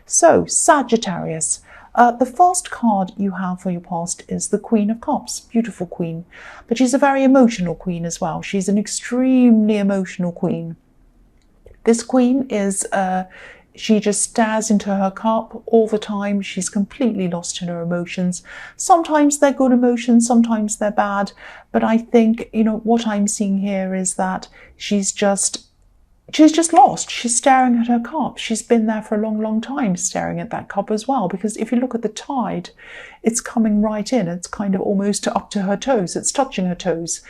So, Sagittarius. The first card you have for your past is the Queen of Cups. Beautiful queen. But she's a very emotional queen as well. She's an extremely emotional queen. This queen is, she just stares into her cup all the time. She's completely lost in her emotions. Sometimes they're good emotions, sometimes they're bad. But I think, what I'm seeing here is that she's just lost. She's staring at her cup. She's been there for a long, long time staring at that cup as well, because if you look at the tide, it's coming right in. It's kind of almost up to her toes. It's touching her toes.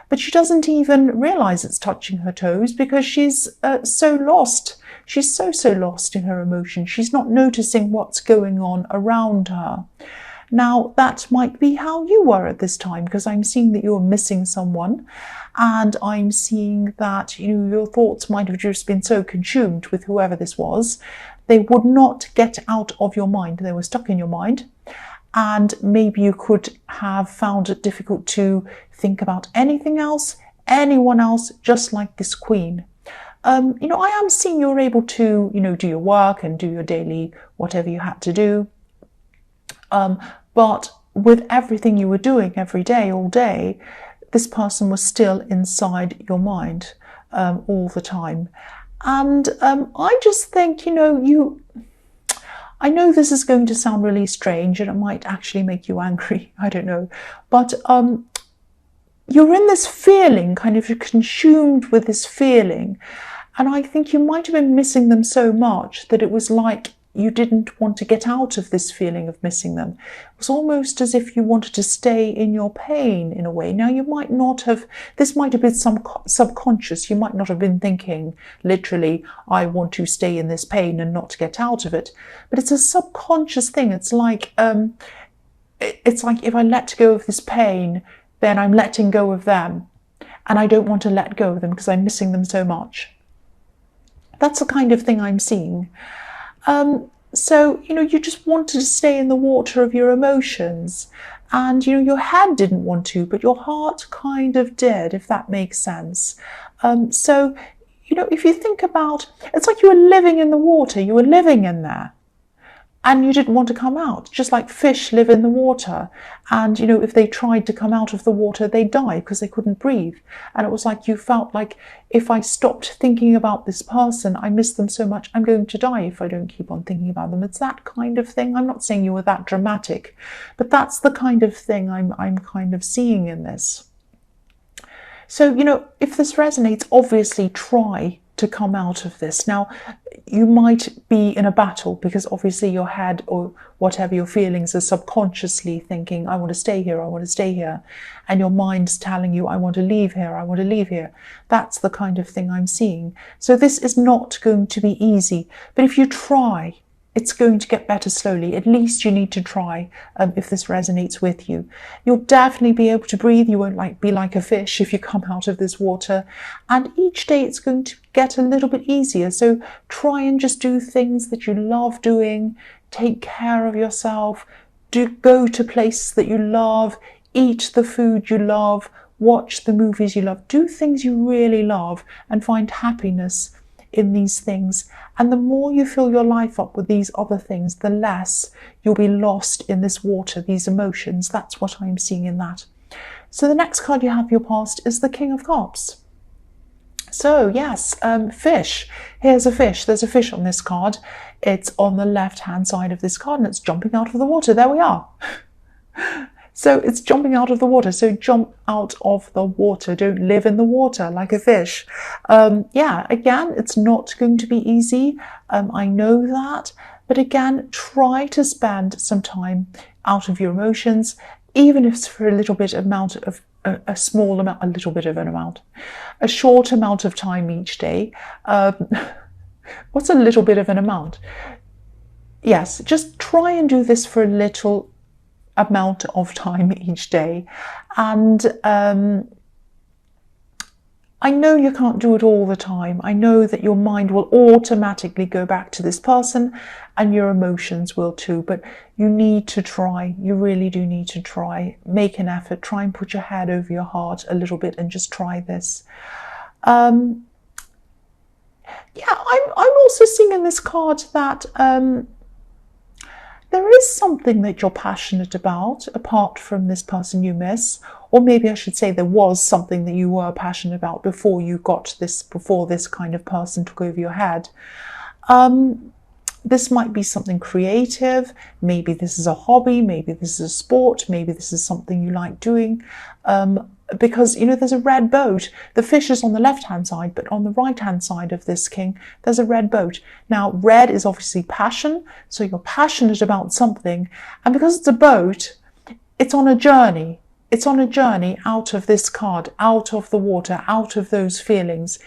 But she doesn't even realize it's touching her toes because she's so lost. She's so lost in her emotions. She's not noticing what's going on around her. Now, that might be how you were at this time, because I'm seeing that you're missing someone, and I'm seeing that your thoughts might have just been so consumed with whoever this was, they would not get out of your mind. They were stuck in your mind, and maybe you could have found it difficult to think about anything else, anyone else, just like this queen. I am seeing you're able to, do your work and do your daily whatever you had to do. But with everything you were doing every day, all day, this person was still inside your mind all the time. And I just think, I know this is going to sound really strange and it might actually make you angry. I don't know. But you're in this feeling, kind of consumed with this feeling. And I think you might have been missing them so much that it was like you didn't want to get out of this feeling of missing them. It was almost as if you wanted to stay in your pain in a way. Now, you might not have, this might have been some subconscious. You might not have been thinking literally, I want to stay in this pain and not get out of it. But it's a subconscious thing. It's like if I let go of this pain, then I'm letting go of them. And I don't want to let go of them because I'm missing them so much. That's the kind of thing I'm seeing. So, you just wanted to stay in the water of your emotions, and, your head didn't want to, but your heart kind of did, if that makes sense. So, if you think about, it's like you were living in the water, you were living in there, and you didn't want to come out, just like fish live in the water. And, if they tried to come out of the water, they die because they couldn't breathe. And it was like you felt like, if I stopped thinking about this person, I miss them so much, I'm going to die if I don't keep on thinking about them. It's that kind of thing. I'm not saying you were that dramatic, but that's the kind of thing I'm kind of seeing in this. So, if this resonates, obviously try to come out of this. Now, you might be in a battle because obviously your head or whatever your feelings are subconsciously thinking, I want to stay here, I want to stay here. And your mind's telling you, I want to leave here, I want to leave here. That's the kind of thing I'm seeing. So this is not going to be easy. But if you try, it's going to get better slowly. At least you need to try if this resonates with you. You'll definitely be able to breathe. You won't be like a fish if you come out of this water. And each day it's going to get a little bit easier. So try and just do things that you love doing. Take care of yourself. Go to places that you love. Eat the food you love. Watch the movies you love. Do things you really love and find happiness in these things. And the more you fill your life up with these other things, the less you'll be lost in this water, these emotions. That's what I'm seeing in that. So the next card you have your past is the King of Cups. So yes, fish. Here's a fish. There's a fish on this card. It's on the left-hand side of this card and it's jumping out of the water. There we are. So it's jumping out of the water. So jump out of the water. Don't live in the water like a fish. Yeah, again, it's not going to be easy. I know that. But again, try to spend some time out of your emotions, even if it's for a little bit amount of a small amount, a little bit of an amount, a short amount of time each day. What's a little bit of an amount? Yes, just try and do this for a little amount of time each day. And I know you can't do it all the time. I know that your mind will automatically go back to this person and your emotions will too, but you need to try. You really do need to try. Make an effort. Try and put your head over your heart a little bit and just try this. Yeah, I'm also seeing in this card that there is something that you're passionate about apart from this person you miss, or maybe I should say there was something that you were passionate about before this kind of person took over your head. This might be something creative. Maybe this is a hobby, maybe this is a sport, maybe this is something you like doing. Because, there's a red boat. The fish is on the left-hand side, but on the right-hand side of this king, there's a red boat. Now, red is obviously passion, so you're passionate about something. And because it's a boat, it's on a journey. It's on a journey out of this card, out of the water, out of those feelings.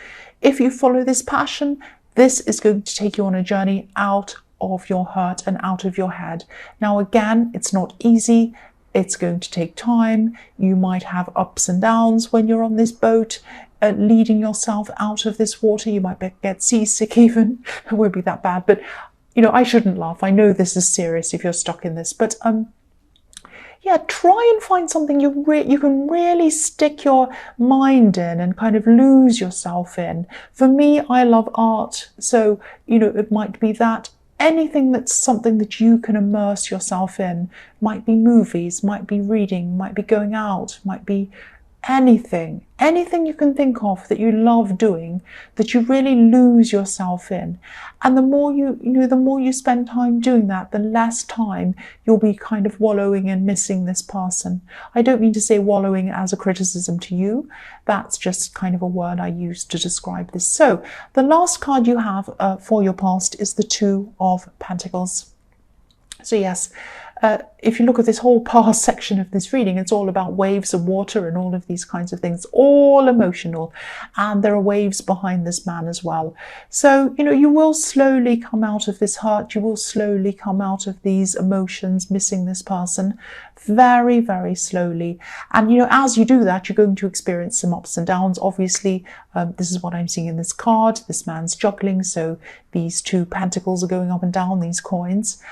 If you follow this passion, this is going to take you on a journey out of your hurt and out of your head. Now, again, it's not easy. It's going to take time. You might have ups and downs when you're on this boat, leading yourself out of this water. You might get seasick even. It won't be that bad, but I shouldn't laugh. I know this is serious if you're stuck in this, but yeah, try and find something you can really stick your mind in and kind of lose yourself in. For me, I love art, so it might be that. Anything that's something that you can immerse yourself in. Might be movies, might be reading, might be going out, might be anything you can think of that you love doing, that you really lose yourself in. And the more the more you spend time doing that, the less time you'll be kind of wallowing and missing this person. I don't mean to say wallowing as a criticism to you. That's just kind of a word I use to describe this. So the last card you have for your past is the Two of Pentacles. So yes, if you look at this whole past section of this reading, it's all about waves and water and all of these kinds of things, all emotional. And there are waves behind this man as well. So, you will slowly come out of this hurt. You will slowly come out of these emotions, missing this person, very, very slowly. And, as you do that, you're going to experience some ups and downs. Obviously, this is what I'm seeing in this card. This man's juggling. So these two pentacles are going up and down, these coins.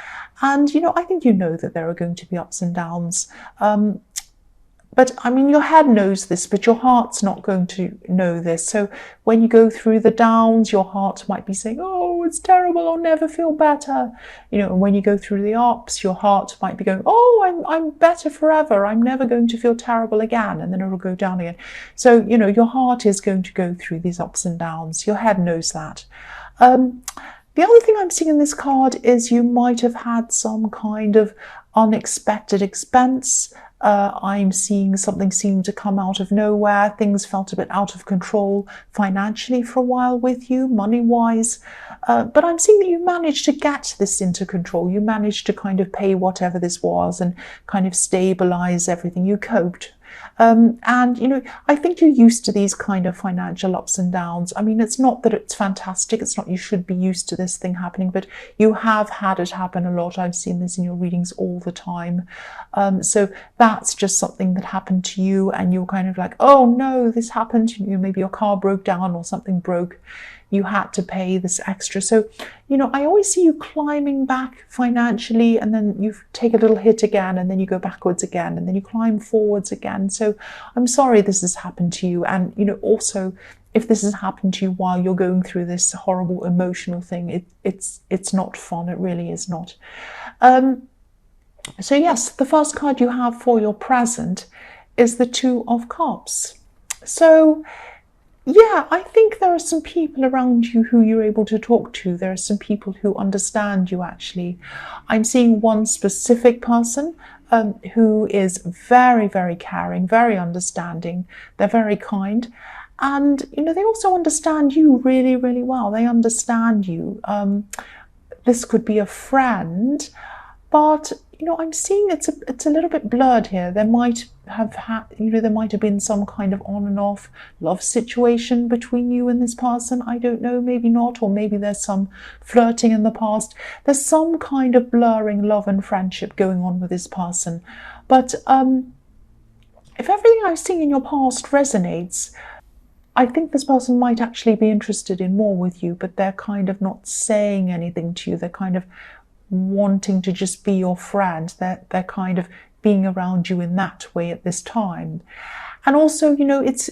And, I think that there are going to be ups and downs. But, your head knows this, but your heart's not going to know this. So when you go through the downs, your heart might be saying, oh, it's terrible, I'll never feel better. And when you go through the ups, your heart might be going, oh, I'm better forever. I'm never going to feel terrible again. And then it'll go down again. So, your heart is going to go through these ups and downs. Your head knows that. The other thing I'm seeing in this card is you might have had some kind of unexpected expense. I'm seeing something seem to come out of nowhere. Things felt a bit out of control financially for a while with you, money-wise. But I'm seeing that you managed to get this into control. You managed to kind of pay whatever this was and kind of stabilize everything. You coped. And, I think you're used to these kind of financial ups and downs. It's not that it's fantastic. It's not you should be used to this thing happening, but you have had it happen a lot. I've seen this in your readings all the time. So that's just something that happened to you and you're kind of like, oh no, this happened. Maybe your car broke down or something broke. You had to pay this extra. So, I always see you climbing back financially and then you take a little hit again and then you go backwards again and then you climb forwards again. So I'm sorry this has happened to you. And, also if this has happened to you while you're going through this horrible emotional thing, it's not fun. It really is not. So yes, the first card you have for your present is the Two of Cups. So yeah, I think there are some people around you who you're able to talk to. There are some people who understand you, actually. I'm seeing one specific person who is very, very caring, very understanding. They're very kind. And, they also understand you really, really well. They understand you. This could be a friend, but I'm seeing it's a little bit blurred here. There might have been some kind of on and off love situation between you and this person. I don't know, maybe not, or maybe there's some flirting in the past. There's some kind of blurring love and friendship going on with this person. But if everything I've seen in your past resonates, I think this person might actually be interested in more with you, but they're kind of not saying anything to you. They're kind of wanting to just be your friend. They're kind of being around you in that way at this time. And also, you know, it's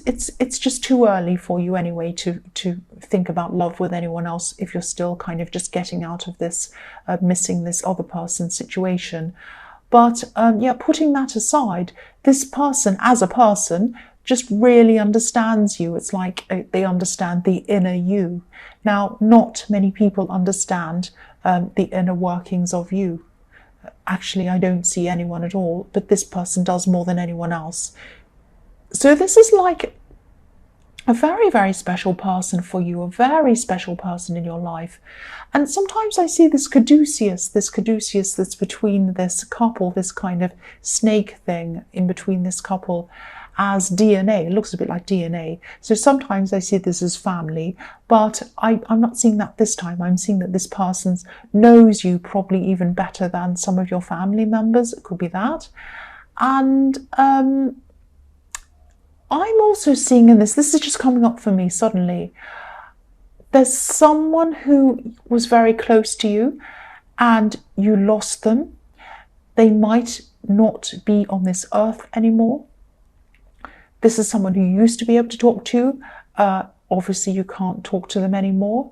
just too early for you anyway to think about love with anyone else if you're still kind of just getting out of this missing this other person situation. But yeah, putting that aside, this person as a person just really understands you. It's like they understand the inner you. Now, not many people understand the inner workings of you. Actually, I don't see anyone at all, but this person does more than anyone else. So this is like a very, very special person for you, a very special person in your life. And sometimes I see this caduceus that's between this couple, this kind of snake thing in between this couple, as DNA. It looks a bit like DNA. So sometimes I see this as family, but I'm not seeing that this time. I'm seeing that this person knows you probably even better than some of your family members. It could be that. And I'm also seeing in this is just coming up for me suddenly, there's someone who was very close to you and you lost them. They might not be on this earth anymore. This is someone who you used to be able to talk to. Obviously, you can't talk to them anymore.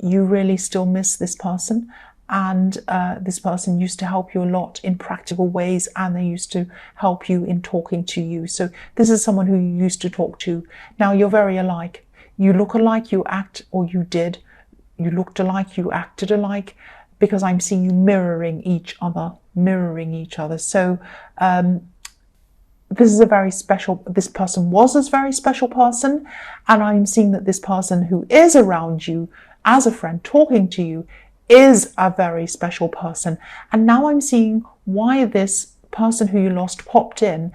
You really still miss this person. And this person used to help you a lot in practical ways, and they used to help you in talking to you. So this is someone who you used to talk to. Now you're very alike. You look alike, you act, or you did. You looked alike, you acted alike, because I'm seeing you mirroring each other. So this is a very special, this person was a very special person, and I'm seeing that this person who is around you as a friend talking to you is a very special person. And now I'm seeing why this person who you lost popped in.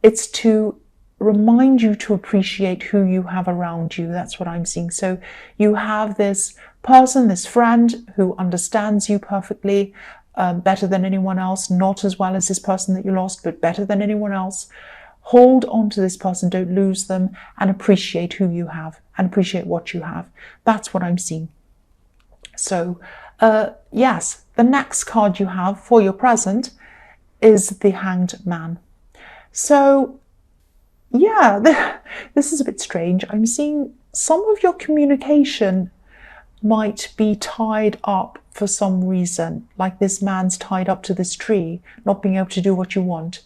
It's to remind you to appreciate who you have around you. That's what I'm seeing. So you have this person, this friend who understands you perfectly, better than anyone else, not as well as this person that you lost, but better than anyone else. Hold on to this person, don't lose them, and appreciate who you have and appreciate what you have. That's what I'm seeing. So yes, the next card you have for your present is the Hanged Man. So yeah, this is a bit strange. I'm seeing some of your communication might be tied up for some reason, like this man's tied up to this tree, not being able to do what you want.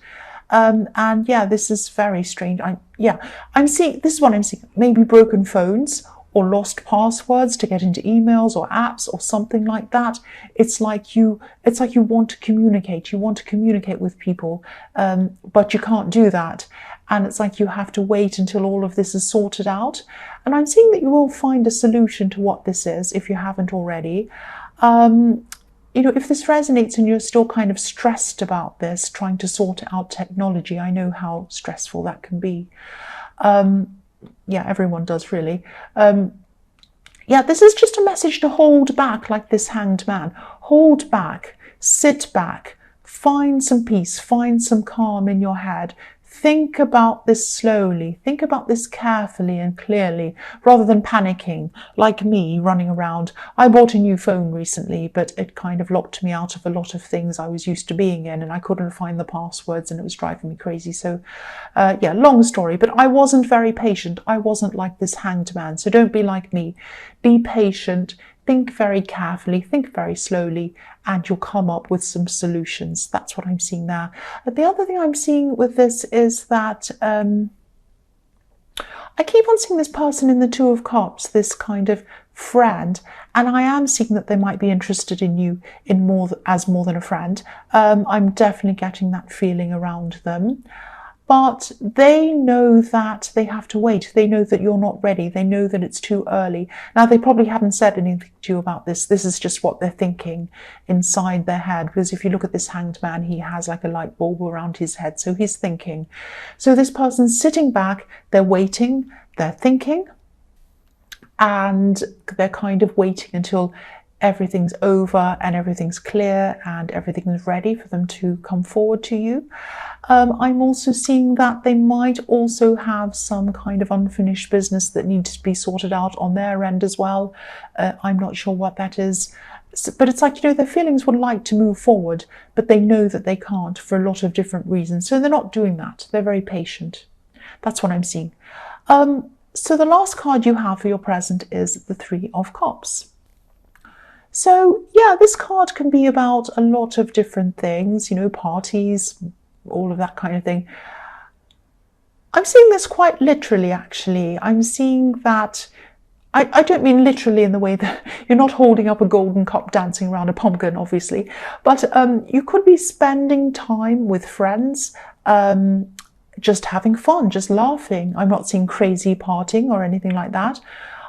And yeah, this is very strange. I'm seeing, this is what I'm seeing, maybe broken phones or lost passwords to get into emails or apps or something like that. It's like you want to communicate. You want to communicate with people, but you can't do that. And it's like you have to wait until all of this is sorted out. And I'm seeing that you will find a solution to what this is if you haven't already. You know, if this resonates and you're still kind of stressed about this, trying to sort out technology, I know how stressful that can be. Yeah, everyone does really. Yeah, this is just a message to hold back, like this Hanged Man. Hold back, sit back, find some peace, find some calm in your head. Think about this slowly, think about this carefully and clearly, rather than panicking, like me running around. I bought a new phone recently, but it kind of locked me out of a lot of things I was used to being in, and I couldn't find the passwords and it was driving me crazy. So yeah, long story, but I wasn't very patient. I wasn't like this Hanged Man. So don't be like me. Be patient. Think very carefully, think very slowly, and you'll come up with some solutions. That's what I'm seeing there. The other thing I'm seeing with this is that I keep on seeing this person in the Two of Cups, this kind of friend, and I am seeing that they might be interested in you in more than a friend. I'm definitely getting that feeling around them. But they know that they have to wait. They know that you're not ready. They know that it's too early. Now, they probably haven't said anything to you about this. This is just what they're thinking inside their head. Because if you look at this Hanged Man, he has like a light bulb around his head. So he's thinking. So this person's sitting back. They're waiting. They're thinking. And they're kind of waiting until everything's over and everything's clear and everything is ready for them to come forward to you. I'm also seeing that they might also have some kind of unfinished business that needs to be sorted out on their end as well. I'm not sure what that is. But it's like, you know, their feelings would like to move forward, but they know that they can't for a lot of different reasons. So they're not doing that. They're very patient. That's what I'm seeing. So the last card you have for your present is the Three of Cups. So yeah, this card can be about a lot of different things, you know, parties, all of that kind of thing. I'm seeing this quite literally, actually. I'm seeing that, I don't mean literally in the way that you're not holding up a golden cup dancing around a pumpkin, obviously, but you could be spending time with friends, just having fun, just laughing. I'm not seeing crazy partying or anything like that.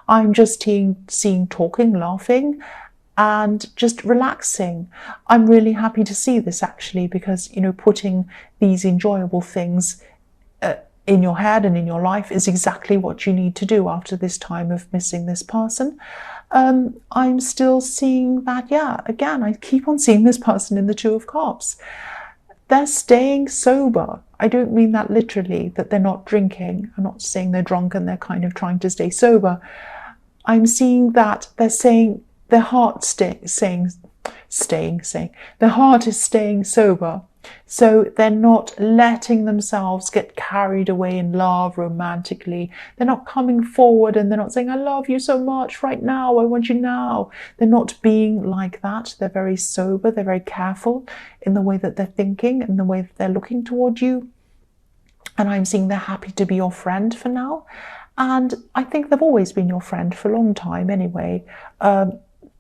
I'm just seeing talking, laughing, and just relaxing. I'm really happy to see this, actually, because, you know, putting these enjoyable things in your head and in your life is exactly what you need to do after this time of missing this person. I'm still seeing that, yeah, again, I keep on seeing this person in the Two of Cups. They're staying sober. I don't mean that literally, that they're not drinking. I'm not saying they're drunk and they're kind of trying to stay sober. I'm seeing that they're saying their heart their heart is staying sober. So they're not letting themselves get carried away in love romantically. They're not coming forward and they're not saying, I love you so much right now, I want you now. They're not being like that. They're very sober. They're very careful in the way that they're thinking and the way that they're looking toward you. And I'm seeing they're happy to be your friend for now. And I think they've always been your friend for a long time anyway.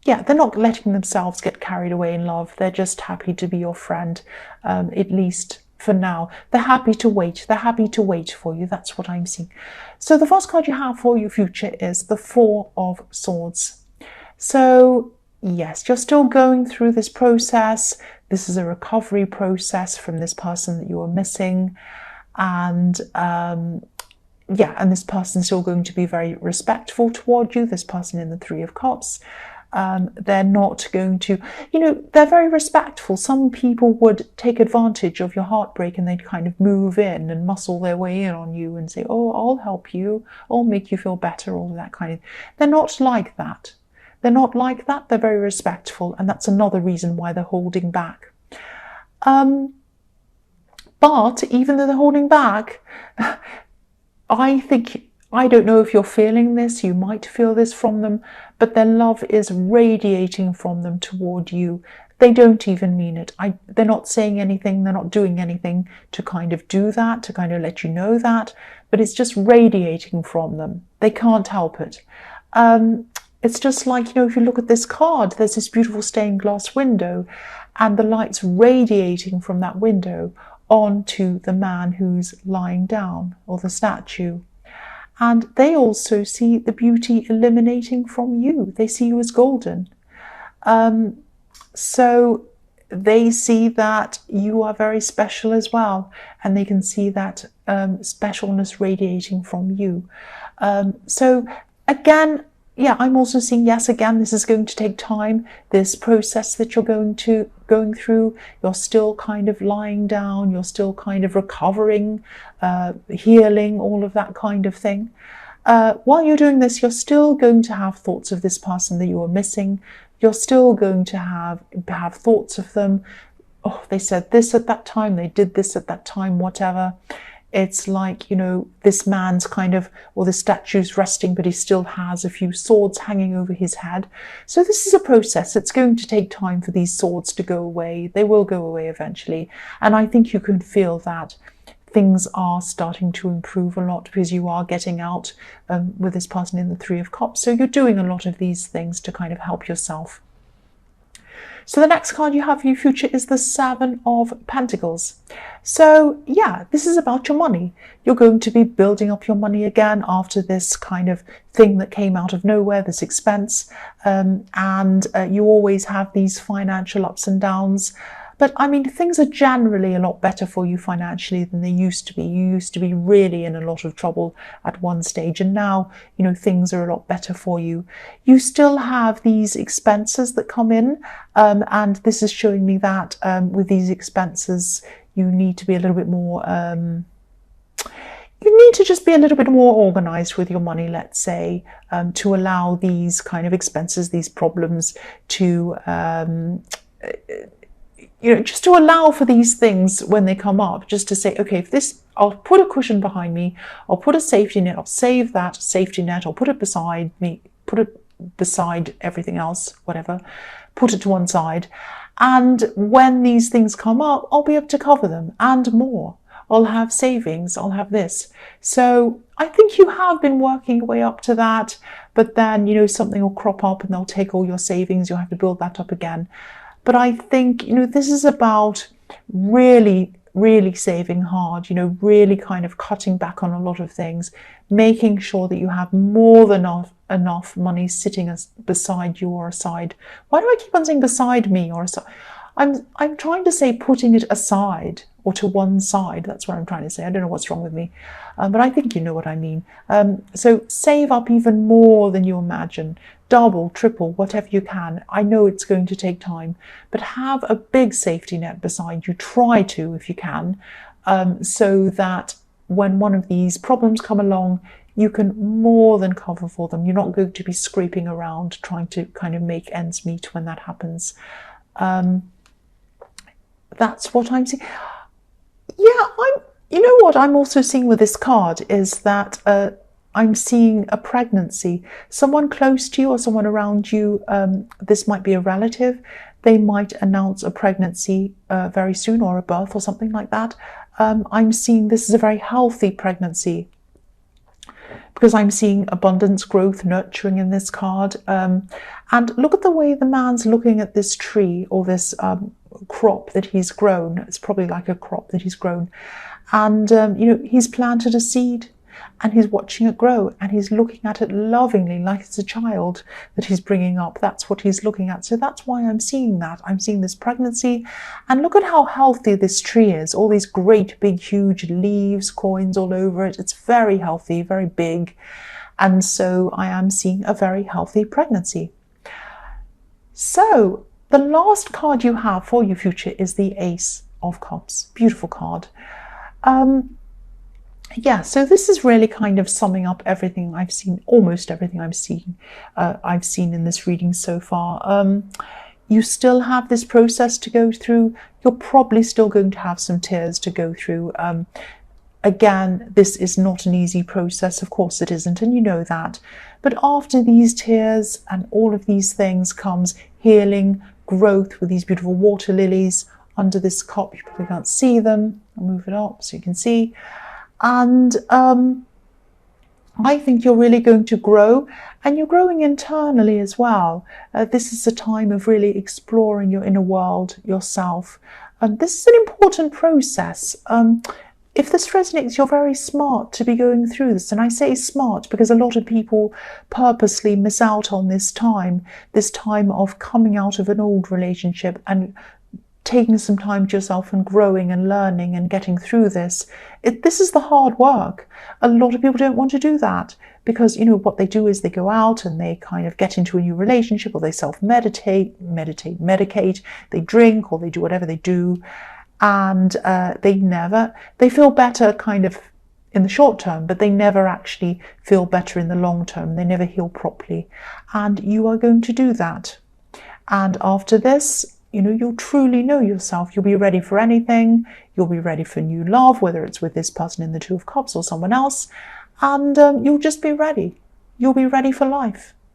Yeah, they're not letting themselves get carried away in love. They're just happy to be your friend, at least for now. They're happy to wait. They're happy to wait for you. That's what I'm seeing. So the first card you have for your future is the Four of Swords. So yes, you're still going through this process. This is a recovery process from this person that you were missing. And yeah, and this person's still going to be very respectful toward you, this person in the Three of Cups. They're not going to, you know, they're very respectful. Some people would take advantage of your heartbreak and they'd kind of move in and muscle their way in on you and say, oh, I'll help you, I'll make you feel better, all of that kind of thing. They're not like that. They're not like that. They're very respectful. And that's another reason why they're holding back. But even though they're holding back, I don't know if you're feeling this, you might feel this from them, but their love is radiating from them toward you. They don't even mean it. They're not saying anything, they're not doing anything to kind of do that, to kind of let you know that, but it's just radiating from them. They can't help it. It's just like, you know, if you look at this card, there's this beautiful stained glass window, and the light's radiating from that window onto the man who's lying down, or the statue. And they also see the beauty emanating from you. They see you as golden. So they see that you are very special as well. And they can see that specialness radiating from you. So again, yeah, I'm also seeing, yes, again, this is going to take time. This process that you're going through, you're still kind of lying down, you're still kind of recovering, healing, all of that kind of thing. While you're doing this, you're still going to have thoughts of this person that you were missing. You're still going to have thoughts of them. Oh, they said this at that time, they did this at that time, whatever. It's like, you know, this man's kind of, or the statue's resting, but he still has a few swords hanging over his head. So this is a process. It's going to take time for these swords to go away. They will go away eventually. And I think you can feel that things are starting to improve a lot because you are getting out with this person in the Three of Cups. So you're doing a lot of these things to kind of help yourself. So the next card you have for your future is the Seven of Pentacles. So yeah, this is about your money. You're going to be building up your money again after this kind of thing that came out of nowhere, this expense. And you always have these financial ups and downs. But I mean, things are generally a lot better for you financially than they used to be. You used to be really in a lot of trouble at one stage, and now, you know, things are a lot better for you. You still have these expenses that come in, and this is showing me that with these expenses, you need to be a little bit more, you need to just be a little bit more organized with your money, let's say, to allow these kind of expenses, these problems to just to allow for these things when they come up, just to say, okay, if this, I'll put a cushion behind me, I'll put a safety net, I'll save that safety net, I'll put it beside me, put it beside everything else, whatever, put it to one side. And when these things come up, I'll be able to cover them and more. I'll have savings, I'll have this. So I think you have been working your way up to that, but then, something will crop up and they'll take all your savings. You'll have to build that up again. But I think, this is about really, really saving hard, really kind of cutting back on a lot of things, making sure that you have more than enough money sitting beside you or aside. Why do I keep on saying beside me or aside? I'm trying to say putting it aside or to one side. That's what I'm trying to say. I don't know what's wrong with me, but I think you know what I mean. So save up even more than you imagine. Double, triple, whatever you can. I know it's going to take time, but have a big safety net beside you. Try to, if you can, so that when one of these problems come along, you can more than cover for them. You're not going to be scraping around trying to kind of make ends meet when that happens. That's what I'm seeing. Yeah, you know what I'm also seeing with this card is that I'm seeing a pregnancy. Someone close to you or someone around you, this might be a relative, they might announce a pregnancy very soon, or a birth or something like that. I'm seeing this is a very healthy pregnancy, because I'm seeing abundance, growth, nurturing in this card. And look at the way the man's looking at this tree or this crop that he's grown. It's probably like a crop that he's grown. And, he's planted a seed and he's watching it grow and he's looking at it lovingly, like it's a child that he's bringing up. That's what he's looking at. So that's why I'm seeing that. I'm seeing this pregnancy, and look at how healthy this tree is. All these great big huge leaves, coins all over it. It's very healthy, very big. And so I am seeing a very healthy pregnancy. So the last card you have for your future is the Ace of Cups. Beautiful card. Yeah, so this is really kind of summing up everything I've seen, almost everything I've seen in this reading so far. You still have this process to go through. You're probably still going to have some tears to go through. Again, this is not an easy process. Of course it isn't, and you know that. But after these tears and all of these things comes healing, growth with these beautiful water lilies under this cup. You probably can't see them. I'll move it up so you can see. And I think you're really going to grow, and you're growing internally as well. This is a time of really exploring your inner world, yourself. This is an important process. If this resonates, you're very smart to be going through this. And I say smart because a lot of people purposely miss out on this time of coming out of an old relationship and taking some time to yourself and growing and learning and getting through this. This is the hard work. A lot of people don't want to do that because, what they do is they go out and they kind of get into a new relationship, or they medicate, they drink, or they do whatever they do. And they feel better kind of in the short term, but they never actually feel better in the long term. They never heal properly. And you are going to do that. And after this, you'll truly know yourself. You'll be ready for anything. You'll be ready for new love, whether it's with this person in the Two of Cups or someone else. And you'll just be ready. You'll be ready for life.